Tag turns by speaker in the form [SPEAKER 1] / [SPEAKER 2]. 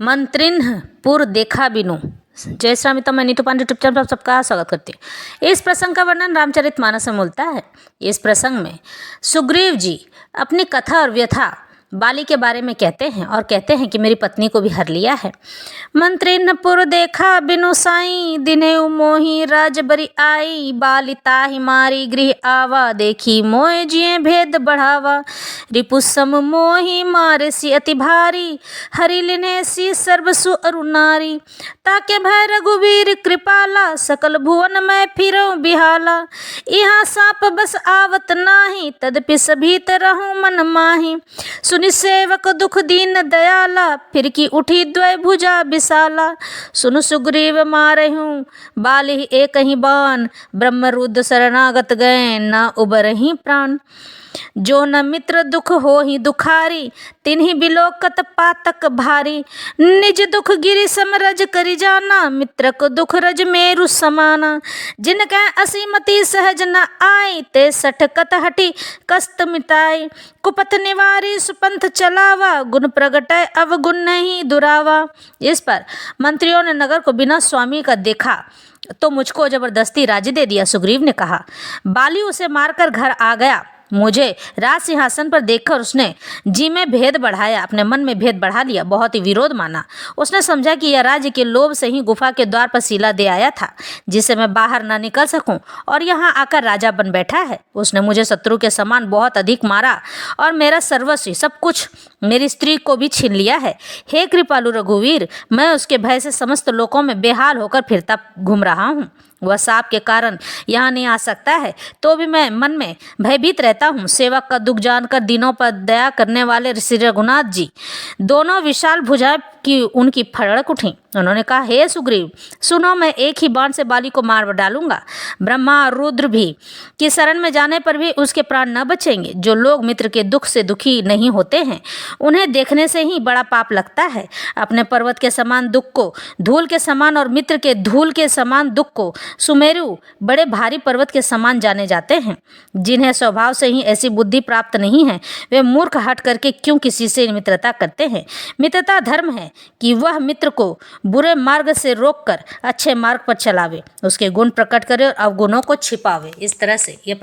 [SPEAKER 1] मंत्रिन्ह पुर देखा बिनु। जय श्री राम। मैं नीतू पांडे यूट्यूब चैनल पर सबका स्वागत करती हूँ। इस प्रसंग का वर्णन रामचरितमानस में मिलता है। इस प्रसंग में सुग्रीव जी अपनी कथा और व्यथा बाली के बारे में कहते हैं और कहते हैं कि मेरी पत्नी को भी हर लिया है। मंत्रिन्ह पुर देखा बिनु साई, दिनेउ मोहि राजबरी आई। बालिता ही मारी गृह आवा, देखी मोह जिये भेद बढ़ावा। रिपुसम मोहि मारे सी अति भारी, हरि लिने सी सर्वसु अरु नारी। ताके भय रघुवीर कृपाला, सकल भुवन में फिरौ बिहाला। यहाँ साप बस आवत नाही, तदपि सभीत रहूं मन माही। सुनि सेवक दुख दीन दयाला, फिर की उठी द्वय भुजा विशाला। सुनु सुग्रीव मारहूँ बाली एक ही बाण, ब्रह्मरुद्र शरणागत गए न उबरहि प्राण। जो न मित्र दुख हो ही दुखारी, तिन्हि बिलोकत पातक भारी। निज दुख गिरि समरज करि जाना, मित्र को दुख रज मेरु समाना। जिनकै असीमति सहज न आई, ते सठ कत हटी कस्त मिटाई। कुपथ निवारी सुपंथ चलावा, गुण प्रगटय अवगुण नहीं दुरावा। इस पर मंत्रियों ने नगर को बिना स्वामी का देखा तो मुझको जबरदस्ती राजी दे दिया। सुग्रीव ने कहा, बाली उसे मारकर घर आ गया। मुझे राज सिंहासन पर देखकर उसने जी में भेद बढ़ाया, अपने मन में भेद बढ़ा लिया, बहुत ही विरोध माना। उसने समझा कि यह राज्य के लोभ से ही गुफा के द्वार पर शीला दे आया था, जिससे मैं बाहर ना निकल सकूं, और यहाँ आकर राजा बन बैठा है। उसने मुझे शत्रु के समान बहुत अधिक मारा और मेरा सर्वस्व सब कुछ, मेरी स्त्री को भी छीन लिया है। हे कृपालु रघुवीर, मैं उसके भय से समस्त लोकों में बेहाल होकर फिरता घूम रहा हूँ। वह साप के कारण यहाँ नहीं आ सकता है, तो भी मैं मन में भयभीत रहता हूँ। सेवक का दुख जानकर दिनों पर दया करने वाले श्री रघुनाथ जी दोनों विशाल भुजाएं की उनकी फड़क उठी। उन्होंने कहा, हे सुग्रीव सुनो, मैं एक ही बाण से बाली को मार डालूंगा। ब्रह्मा और रुद्र भी की शरण में जाने पर भी उसके प्राण न बचेंगे। जो लोग मित्र के दुख से दुखी नहीं होते हैं, उन्हें देखने से ही बड़ा पाप लगता है। अपने पर्वत के समान दुख को धूल के समान और मित्र के धूल के समान दुख को सुमेरु बड़े भारी पर्वत के समान जाने जाते हैं। जिन्हें स्वभाव से ही ऐसी बुद्धि प्राप्त नहीं है, वे मूर्ख हट करके क्यों किसी से मित्रता करते हैं। मित्रता धर्म है कि वह मित्र को बुरे मार्ग से रोककर अच्छे मार्ग पर चलावे, उसके गुण प्रकट करे और अवगुणों को छिपावे। इस तरह से ये